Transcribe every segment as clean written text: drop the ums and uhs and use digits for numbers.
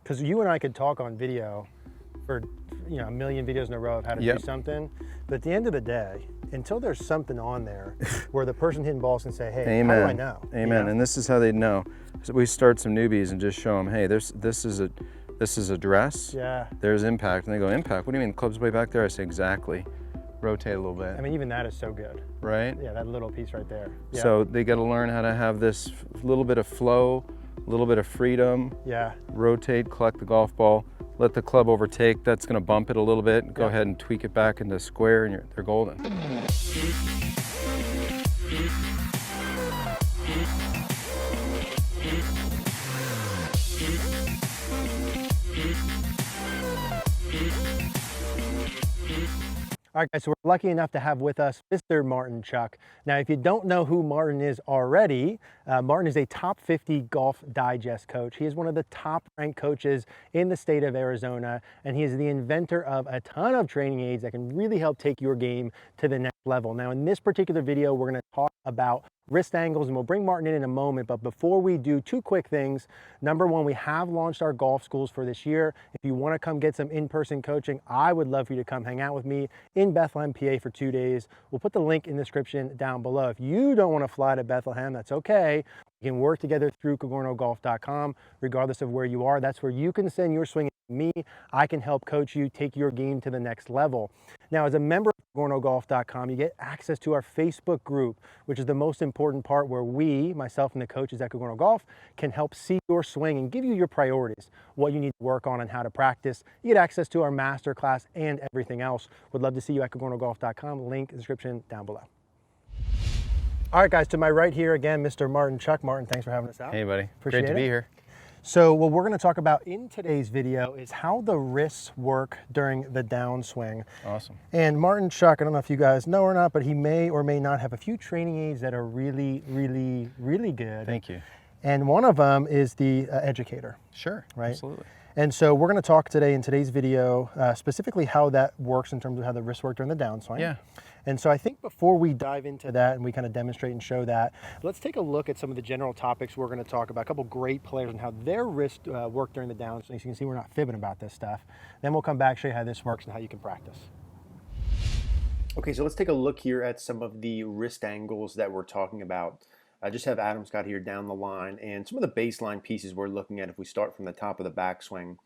because you and I could talk on video for a million videos in a row of how to do something, but at the end of the day, until there's something on there where the person hitting balls can say, hey, Amen. how do I know? Amen. And this is how they know. So we start some newbies and just show them, hey, this is a dress. Yeah. There's impact. And they go, impact? What do you mean? The club's way back there? I say, exactly. Rotate a little bit. I mean, even that is so good. Right? Yeah, that little piece right there. Yeah. So they got to learn how to have this little bit of flow, a little bit of freedom. Yeah. Rotate, collect the golf ball, let the club overtake. That's going to bump it a little bit. Go ahead and tweak it back into square, and they're golden. All right, guys, so we're lucky enough to have with us Mr. Martin Chuck. Now, if you don't know who Martin is already, Martin is a top 50 Golf Digest coach. He is one of the top ranked coaches in the state of Arizona, and he is the inventor of a ton of training aids that can really help take your game to the next level. Now, in this particular video, we're going to talk about wrist angles, and we'll bring Martin in a moment. But before we do, two quick things. Number one, we have launched our golf schools for this year. If you want to come get some in-person coaching, I would love for you to come hang out with me in Bethlehem, PA for 2 days. We'll put the link in the description down below. If you don't want to fly to Bethlehem, that's okay. We can work together through CogornoGolf.com, regardless of where you are. That's where you can send your swing to me. I can help coach you, take your game to the next level. Now, as a member of CogornoGolf.com, you get access to our Facebook group, which is the most important part, where we, myself and the coaches at Cogorno Golf, can help see your swing and give you your priorities, what you need to work on and how to practice. You get access to our masterclass and everything else. Would love to see you at CogornoGolf.com. Link in the description down below. All right, guys, to my right here again, Mr. Martin Chuck. Martin, thanks for having us out. Hey, buddy. Appreciate Great to be here. So what we're going to talk about in today's video is how the wrists work during the downswing. Awesome. And Martin Chuck, I don't know if you guys know or not, but he may or may not have a few training aids that are really, really, really good. Thank you. And one of them is the Educator. Sure, right? Absolutely. And so we're going to talk today in today's video specifically how that works in terms of how the wrists work during the downswing. Yeah. And so I think before we dive into that and we kind of demonstrate and show that, let's take a look at some of the general topics we're going to talk about. A couple great players and how their wrists work during the downswing. So you can see we're not fibbing about this stuff. Then we'll come back, show you how this works and how you can practice. Okay, so let's take a look here at some of the wrist angles that we're talking about. I just have Adam Scott here down the line, and some of the baseline pieces we're looking at if we start from the top of the backswing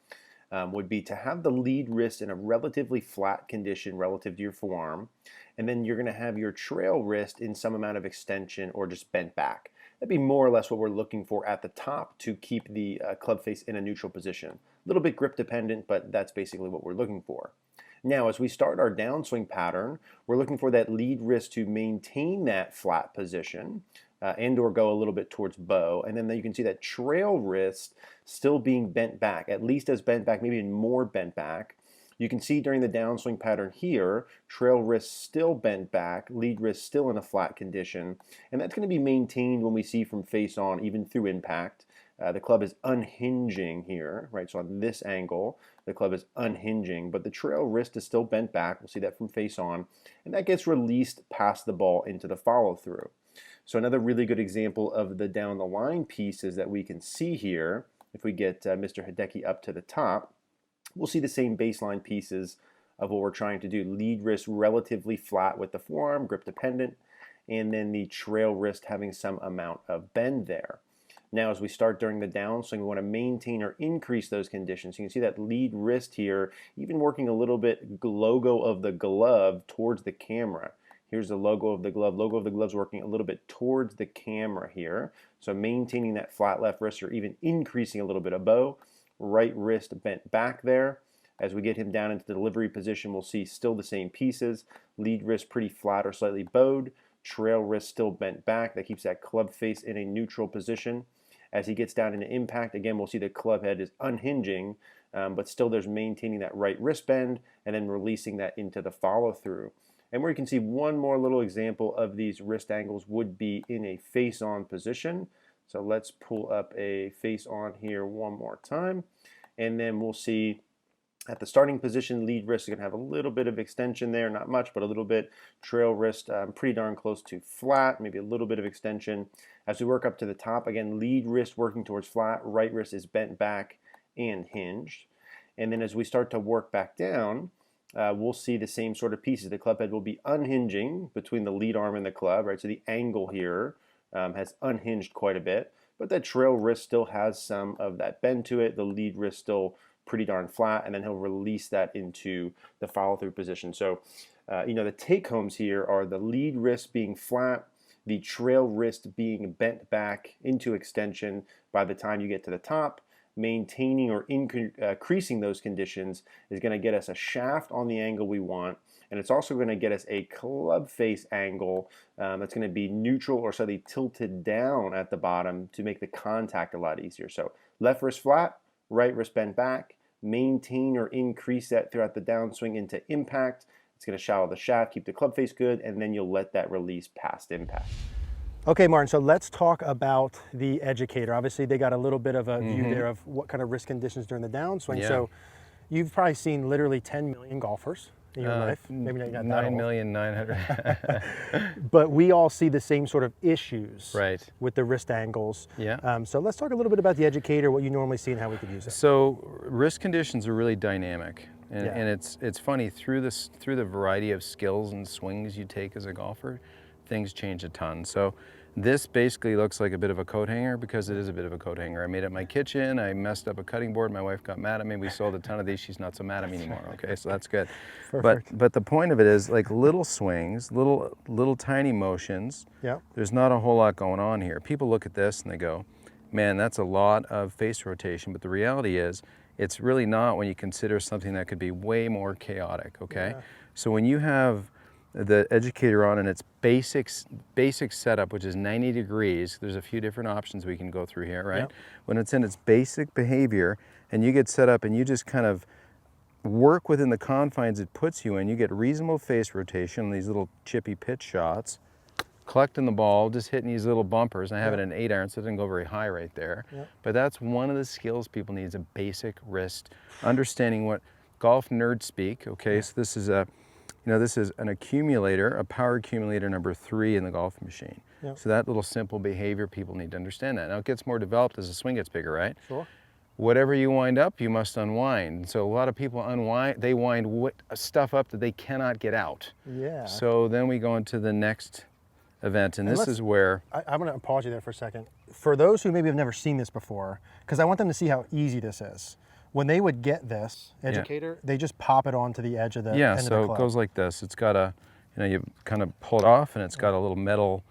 would be to have the lead wrist in a relatively flat condition relative to your forearm, and then you're going to have your trail wrist in some amount of extension or just bent back. That'd be more or less what we're looking for at the top to keep the club face in a neutral position. A little bit grip dependent, but that's basically what we're looking for. Now, as we start our downswing pattern, we're looking for that lead wrist to maintain that flat position and or go a little bit towards bow. And then you can see that trail wrist still being bent back, at least as bent back, maybe even more bent back. You can see during the downswing pattern here, trail wrist still bent back, lead wrist still in a flat condition. And that's going to be maintained when we see from face on, even through impact. The club is unhinging here, right? So on this angle, the club is unhinging, but the trail wrist is still bent back. We'll see that from face on, and that gets released past the ball into the follow through. So another really good example of the down the line pieces that we can see here, if we get Mr. Hideki up to the top, we'll see the same baseline pieces of what we're trying to do. Lead wrist relatively flat with the forearm, grip dependent, and then the trail wrist having some amount of bend there. Now, as we start during the downswing, we want to maintain or increase those conditions. You can see that lead wrist here, even working a little bit logo of the glove towards the camera. Here's the logo of the glove. Logo of the glove's working a little bit towards the camera here. So maintaining that flat left wrist or even increasing a little bit of bow. Right wrist bent back there. As we get him down into the delivery position, we'll see still the same pieces. Lead wrist pretty flat or slightly bowed. Trail wrist still bent back. That keeps that club face in a neutral position. As he gets down into impact, again, we'll see the club head is unhinging, but still there's maintaining that right wrist bend and then releasing that into the follow through. And where you can see one more little example of these wrist angles would be in a face-on position. So let's pull up a face-on here one more time. And then we'll see at the starting position, lead wrist is going to have a little bit of extension there, not much, but a little bit. Trail wrist pretty darn close to flat, maybe a little bit of extension. As we work up to the top, again, lead wrist working towards flat, right wrist is bent back, and hinged. And then as we start to work back down, we'll see the same sort of pieces. The club head will be unhinging between the lead arm and the club, right? So the angle here has unhinged quite a bit, but that trail wrist still has some of that bend to it. The lead wrist still pretty darn flat, and then he'll release that into the follow-through position. So, the take-homes here are the lead wrist being flat, the trail wrist being bent back into extension by the time you get to the top. Maintaining or increasing those conditions is going to get us a shaft on the angle we want, and it's also going to get us a club face angle that's going to be neutral or slightly tilted down at the bottom to make the contact a lot easier. So left wrist flat, right wrist bent back. Maintain or increase that throughout the downswing into impact. It's going to shallow the shaft, keep the club face good, and then you'll let that release past impact. Okay, Martin, so let's talk about the educator. Obviously, they got a little bit of a view there of what kind of risk conditions during the downswing. Yeah. So you've probably seen literally 10 million golfers in your life. Maybe not that 9,900,000. But we all see the same sort of issues Right. with the wrist angles. Yeah. So let's talk a little bit about the educator, what you normally see and how we could use it. So wrist conditions are really dynamic, and, Yeah. and it's funny, through the variety of skills and swings you take as a golfer, things change a ton. So this basically looks like a bit of a coat hanger because it is a bit of a coat hanger. I made it in my kitchen. I messed up a cutting board. My wife got mad at me. We sold a ton of these. She's not so mad at me anymore. Okay, so that's good. But the point of it is, like, little swings, little tiny motions. Yeah. There's not a whole lot going on here. People look at this and they go, man, that's a lot of face rotation. But the reality is, it's really not when you consider something that could be way more chaotic. Okay, Yeah. so when you have the educator on in its basic setup, which is 90 degrees, there's a few different options we can go through here, right? Yep. When it's in its basic behavior and you get set up and you just kind of work within the confines it puts you in, you get reasonable face rotation, these little chippy pitch shots, collecting the ball, just hitting these little bumpers. And I have it in an 8-iron, so it didn't go very high right there. Yep. But that's one of the skills people need, is a basic wrist, understanding what golf nerds speak. Okay, so this is this is an accumulator, a power accumulator number 3 in the golf machine. Yep. So that little simple behavior, people need to understand that. Now it gets more developed as the swing gets bigger, right? Sure. Whatever you wind up, you must unwind. So a lot of people they wind stuff up that they cannot get out. Yeah. So then we go into the next event, and this is where... I'm going to pause you there for a second. For those who maybe have never seen this before, because I want them to see how easy this is. When they would get this educator, they just pop it onto the edge of the end of the club. It goes like this. It's got a, you kind of pull it off, and it's got a little metal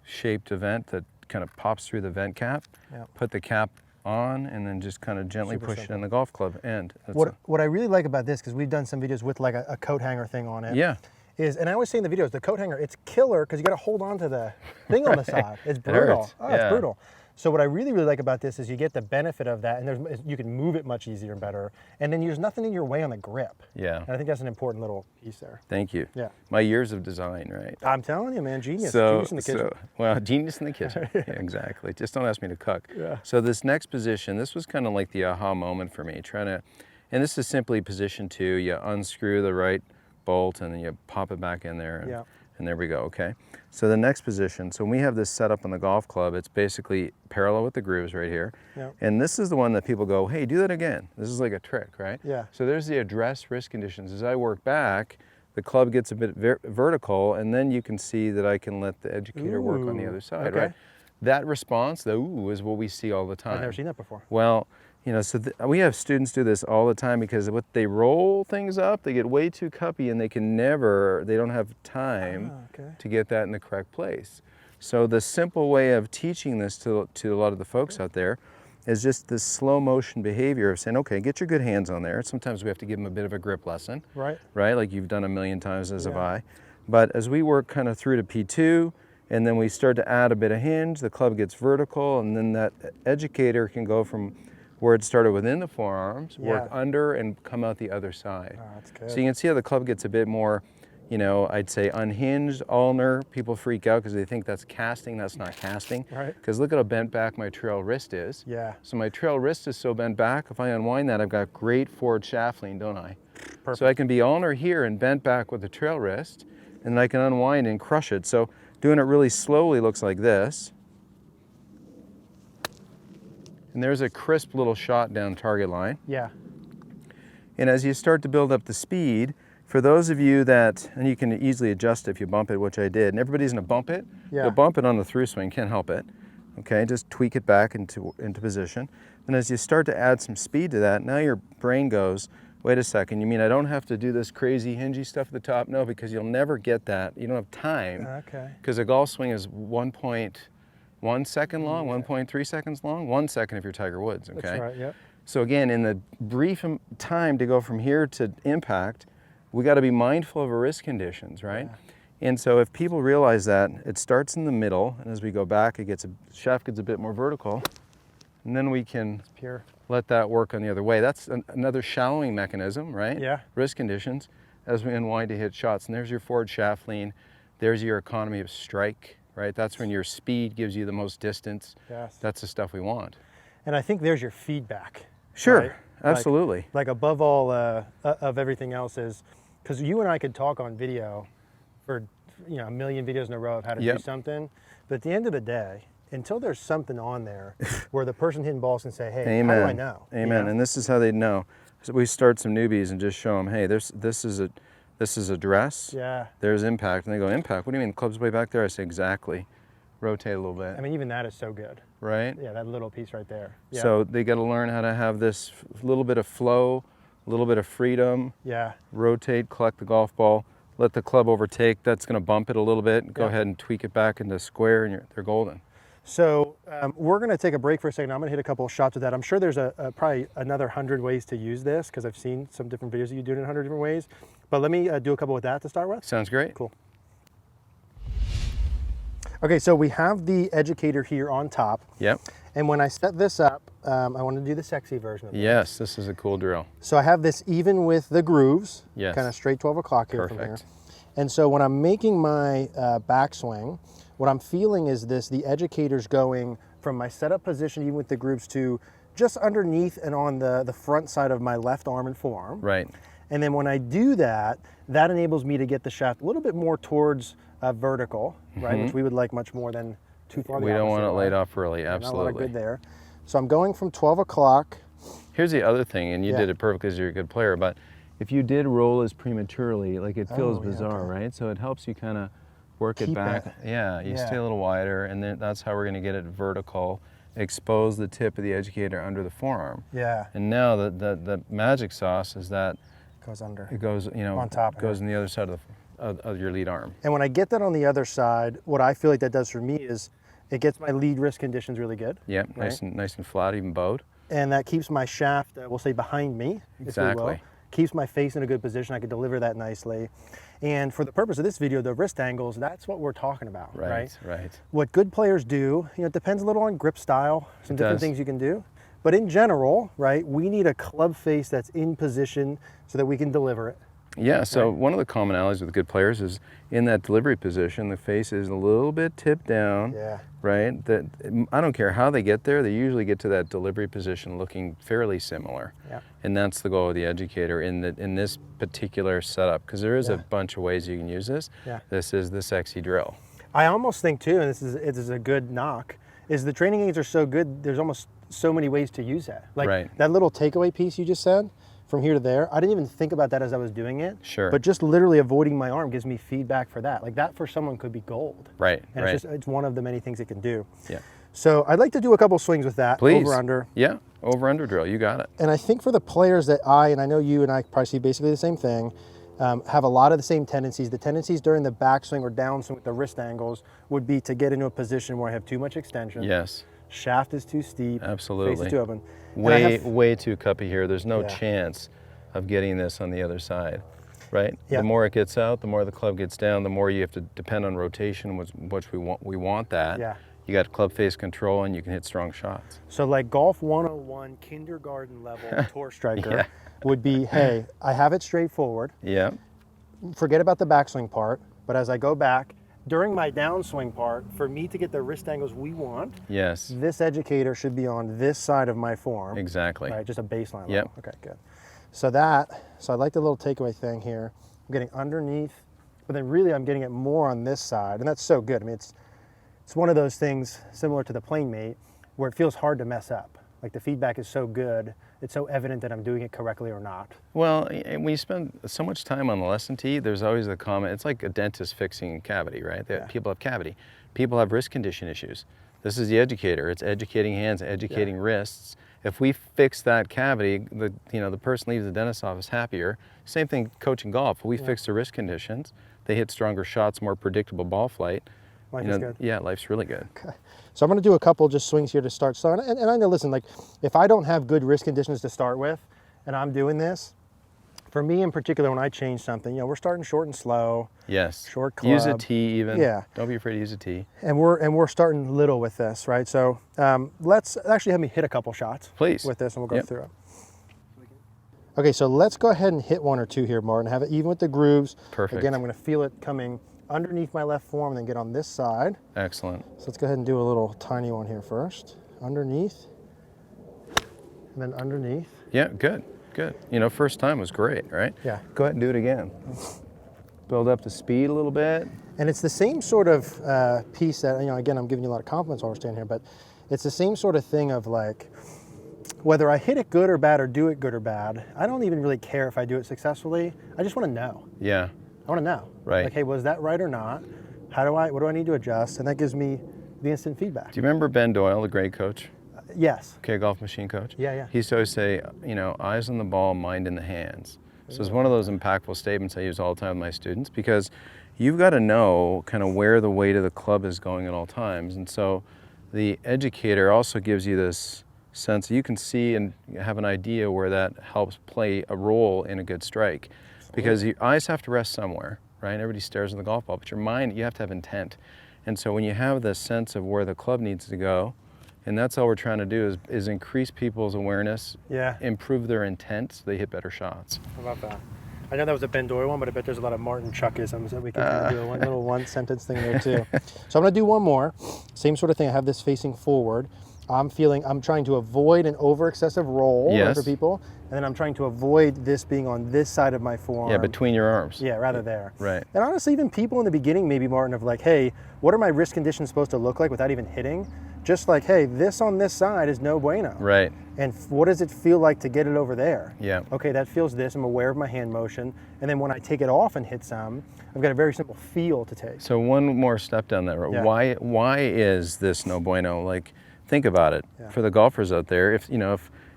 shaped vent that kind of pops through the vent cap. Yep. Put the cap on, and then just kind of gently push it in the golf club end. What I really like about this, because we've done some videos with like a coat hanger thing on it. Yeah. And I always say in the videos, the coat hanger, it's killer because you got to hold on to the thing on the side. It's brutal. It's brutal. So what I really like about this is you get the benefit of that, and you can move it much easier and better, and then there's nothing in your way on the grip. Yeah. And I think that's an important little piece there. Thank you. Yeah. My years of design, right? I'm telling you, man, genius. Genius in the kitchen. Genius in the kitchen. Yeah, exactly. Just don't ask me to cook. Yeah. So this next position, this was kind of like the aha moment for me, and this is simply position 2. You unscrew the right bolt and then you pop it back in there. And there we go, okay? So the next position, so when we have this set up on the golf club, it's basically parallel with the grooves right here. Yep. And this is the one that people go, hey, do that again. This is like a trick, right? Yeah. So there's the address wrist conditions. As I work back, the club gets a bit vertical, and then you can see that I can let the educator work on the other side, right? That response, the ooh, is what we see all the time. I've never seen that before. Well, so we have students do this all the time because what they roll things up, they get way too cuppy, and they don't have time to get that in the correct place. So the simple way of teaching this to a lot of the folks out there is just this slow motion behavior of saying, okay, get your good hands on there. Sometimes we have to give them a bit of a grip lesson, right? Like you've done a million times, as have I. But as we work kind of through to P2, and then we start to add a bit of hinge, the club gets vertical, and then that educator can go from where it started within the forearms, work under, and come out the other side. Oh, that's good. So you can see how the club gets a bit more, I'd say unhinged, ulnar. People freak out because they think that's casting. That's not casting. Right. Because look at how bent back my trail wrist is. Yeah. So my trail wrist is so bent back, if I unwind that, I've got great forward shaft lean, don't I? Perfect. So I can be ulnar here and bent back with the trail wrist, and then I can unwind and crush it. So doing it really slowly looks like this. And there's a crisp little shot down target line. Yeah. And as you start to build up the speed, for those of you that, and you can easily adjust if you bump it, which I did, and everybody's gonna bump it. Yeah. You'll bump it on the through swing, can't help it. Okay, just tweak it back into position. And as you start to add some speed to that, now your brain goes, wait a second, you mean I don't have to do this crazy hingy stuff at the top? No, because you'll never get that. You don't have time. Okay. Because a golf swing is 1.1 second long, 1.3 seconds long, 1 second if you're Tiger Woods, okay? That's right, yep. So again, in the brief time to go from here to impact, we got to be mindful of our wrist conditions, right? Yeah. And so if people realize that, it starts in the middle, and as we go back, shaft gets a bit more vertical, and then we can let that work on the other way. That's another shallowing mechanism, right? Yeah. Wrist conditions as we unwind to hit shots. And there's your forward shaft lean. There's your economy of strike, right? That's when your speed gives you the most distance. Yes. That's the stuff we want. And I think there's your feedback. Sure, right? absolutely. Like above all of everything else is, because you and I could talk on video for a million videos in a row of how to do something, but at the end of the day, until there's something on there where the person hitting balls can say, hey, Amen. how do I know? Amen. And this is how they know. So we start some newbies and just show them, hey, this is a dress. Yeah. There's impact. And they go, impact? What do you mean? The club's way back there? I say, exactly. Rotate a little bit. I mean, even that is so good. Right? Yeah, that little piece right there. Yeah. So they got to learn how to have this little bit of flow, a little bit of freedom. Yeah. Rotate, collect the golf ball, let the club overtake. That's going to bump it a little bit. Go ahead and tweak it back into square, and they're golden. So we're going to take a break for a second. I'm going to hit a couple of shots with that. I'm sure there's probably another 100 ways to use this, because I've seen some different videos of you doing it in 100 different ways. But let me do a couple with that to start with. Sounds great. Cool. Okay, so we have the educator here on top. Yep. And when I set this up, I want to do the sexy version of it. Yes, this is a cool drill. So I have this even with the grooves, Yes. kind of straight 12 o'clock here from here. Perfect. And so when I'm making my backswing, what I'm feeling is the educator's going from my setup position, even with the grooves, to just underneath and on the front side of my left arm and forearm. Right. And then when I do that, that enables me to get the shaft a little bit more towards vertical, right? Which we would like much more than too far. We don't want it laid off early, absolutely. Not a lot of good there. So I'm going from 12 o'clock. Here's the other thing, and you did it perfect because you're a good player, but if you did roll as prematurely, like it feels bizarre, right? So it helps you kind of work it back. Yeah, you stay a little wider, and then that's how we're going to get it vertical, expose the tip of the educator under the forearm. Yeah. And now the magic sauce is that goes under. it goes, on top. goes on the other side of your lead arm. And when I get that on the other side, what I feel like that does for me is it gets my lead wrist conditions really good. Yep, right? nice and flat, even bowed. And that keeps my shaft, we'll say behind me, Exactly. if we will. Keeps my face in a good position. I can deliver that nicely. And for the purpose of this video, the wrist angles, that's what we're talking about, right? Right. What good players do, it depends a little on grip style, some different does. things you can do. But in general, right, we need a club face that's in position so that we can deliver it. Yeah, so one of the commonalities with good players is in that delivery position, the face is a little bit tipped down, right? I don't care how they get there, they usually get to that delivery position looking fairly similar. Yeah. And that's the goal of the educator in this particular setup, because there is a bunch of ways you can use this. Yeah. This is the sexy drill. I almost think too, and this is a good knock, is the training aids are so good, there's almost so many ways to use that. Like that little takeaway piece you just said, from here to there, I didn't even think about that as I was doing it. Sure. But just literally avoiding my arm gives me feedback for that. Like that for someone could be gold. Right, and it's one of the many things it can do. Yeah. So I'd like to do a couple swings with that. Please. Over, under. Yeah, over, under drill, you got it. And I think for the players that and I know you and I probably see basically the same thing, have a lot of the same tendencies. The tendencies during the backswing or downswing with the wrist angles would be to get into a position where I have too much extension. Yes. Shaft is too steep. Absolutely. Face is too open. Way too cuppy here. There's no chance of getting this on the other side, right? Yeah. The more it gets out, the more the club gets down, the more you have to depend on rotation, which we want that. Yeah. You got club face control and you can hit strong shots. So like golf 101 kindergarten level Tour Striker would be, hey, I have it straightforward. Yeah. Forget about the backswing part, but as I go back, during my downswing part, for me to get the wrist angles we want, this educator should be on this side of my form. Exactly. Right, just a baseline level. Yep. Okay, good. So I like the little takeaway thing here. I'm getting underneath, but then really I'm getting it more on this side, and that's so good. I mean, it's one of those things similar to the plane mate where it feels hard to mess up, Like the feedback is so good, it's so evident that I'm doing it correctly or not. Well, and we spend so much time on the lesson tee, there's always a comment. It's like a dentist fixing cavity, right? Yeah. People have cavity. People have wrist condition issues. This is the educator. It's educating hands, educating wrists. If we fix that cavity, the person leaves the dentist's office happier. Same thing coaching golf. If we fix the wrist conditions, they hit stronger shots, more predictable ball flight. Life is good. Yeah, life's really good. Okay. So I'm going to do a couple just swings here to start. So, and I know, listen, like if I don't have good wrist conditions to start with, and I'm doing this, for me in particular, when I change something, we're starting short and slow. Yes. Short club. Use a tee even. Yeah. Don't be afraid to use a tee. And we're starting little with this, right? So let's actually have me hit a couple shots. Please. With this, and we'll go through it. Okay, so let's go ahead and hit one or two here, Martin. Have it even with the grooves. Perfect. Again, I'm going to feel it coming underneath my left forearm and then get on this side. Excellent. So let's go ahead and do a little tiny one here first. Underneath, and then underneath. Yeah, good, good. First time was great, right? Yeah. Go ahead and do it again. Build up the speed a little bit. And it's the same sort of piece that, again, I'm giving you a lot of compliments while we're standing here, but it's the same sort of thing of like, whether I hit it good or bad or do it good or bad, I don't even really care if I do it successfully. I just want to know. Yeah. I want to know. Right. Like, hey, was that right or not? What do I need to adjust? And that gives me the instant feedback. Do you remember Ben Doyle, the great coach? Yes. Okay, golf machine coach? Yeah, yeah. He used to always say, eyes on the ball, mind in the hands. So it's one of those impactful statements I use all the time with my students, because you've got to know kind of where the weight of the club is going at all times. And so the educator also gives you this sense you can see and have an idea where that helps play a role in a good strike. Because your eyes have to rest somewhere, right? Everybody stares at the golf ball, but your mind, you have to have intent. And so when you have this sense of where the club needs to go, and that's all we're trying to do is increase people's awareness, improve their intent so they hit better shots. How about that? I know that was a Ben Doyle one, but I bet there's a lot of Martin Chuckisms that we can kind of do a little one sentence thing there too. So I'm gonna do one more. Same sort of thing, I have this facing forward. I'm trying to avoid an over excessive roll for people. And then I'm trying to avoid this being on this side of my forearm. Yeah, between your arms. Yeah, rather there. Right. And honestly, even people in the beginning, maybe Martin, of like, hey, what are my wrist conditions supposed to look like without even hitting? Just like, hey, this on this side is no bueno. Right. And what does it feel like to get it over there? Yeah. Okay, that feels this. I'm aware of my hand motion. And then when I take it off and hit some, I've got a very simple feel to take. So one more step down that road. Yeah. Why is this no bueno? Like, think about it. Yeah. For the golfers out there,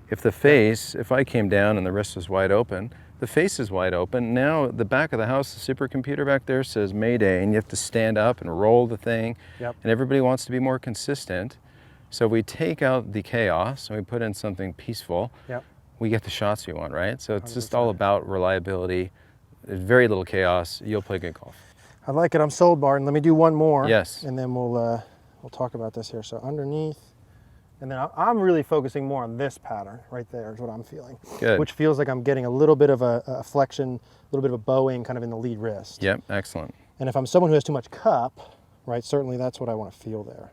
if the face, if I came down and the wrist was wide open, the face is wide open. Now the back of the house, the supercomputer back there says Mayday, and you have to stand up and roll the thing. Yep. And everybody wants to be more consistent. So we take out the chaos and we put in something peaceful. Yep. We get the shots we want, right? So it's 100%. just all about reliability. There's very little chaos. You'll play good golf. I like it. I'm sold, Martin. Let me do one more. Yes. And then we'll talk about this here. So underneath. And then I'm really focusing more on this pattern right there is what I'm feeling. Good. Which feels like I'm getting a little bit of a flexion, a little bit of a bowing kind of in the lead wrist. Yep, excellent. And if I'm someone who has too much cup, right, certainly that's what I want to feel there.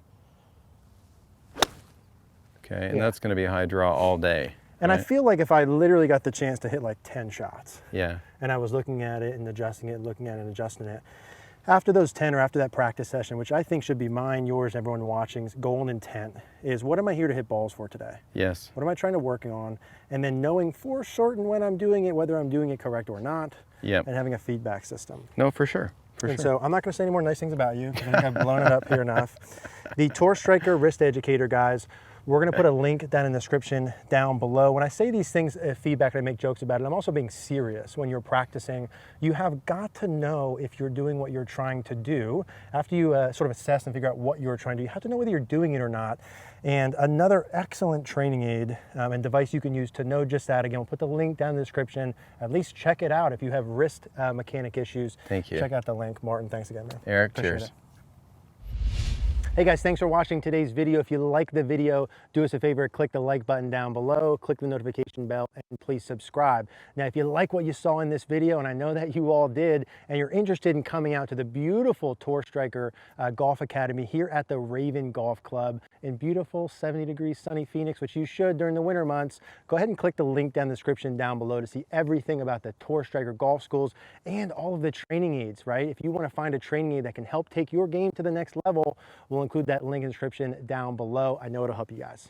Okay, and that's going to be a high draw all day. And right? I feel like if I literally got the chance to hit like 10 shots. Yeah. And I was looking at it and adjusting it, looking at it and adjusting it. After those 10 or after that practice session, which I think should be mine, yours, everyone watching's goal and intent, is what am I here to hit balls for today? Yes. What am I trying to work on? And then knowing for certain when I'm doing it, whether I'm doing it correct or not, and having a feedback system. No, for sure. So I'm not going to say any more nice things about you, because I think I've blown it up here enough. The Tour Striker Wrist Educator, guys, we're going to put a link down in the description down below. When I say these things, feedback, and I make jokes about it, I'm also being serious. When you're practicing, you have got to know if you're doing what you're trying to do. After you sort of assess and figure out what you're trying to do, you have to know whether you're doing it or not. And another excellent training aid and device you can use to know just that. Again, we'll put the link down in the description. At least check it out if you have wrist mechanic issues. Thank you. Check out the link. Martin, thanks again, man. Eric, Appreciate cheers. it. Hey guys, thanks for watching today's video. If you like the video, do us a favor, click the like button down below, click the notification bell, and please subscribe. Now, if you like what you saw in this video, and I know that you all did, and you're interested in coming out to the beautiful Tour Striker Golf Academy here at the Raven Golf Club in beautiful 70-degree sunny Phoenix, which you should during the winter months, go ahead and click the link down in the description down below to see everything about the Tour Striker Golf Schools and all of the training aids, right? If you want to find a training aid that can help take your game to the next level, we'll include that link in the description down below. I know it'll help you guys.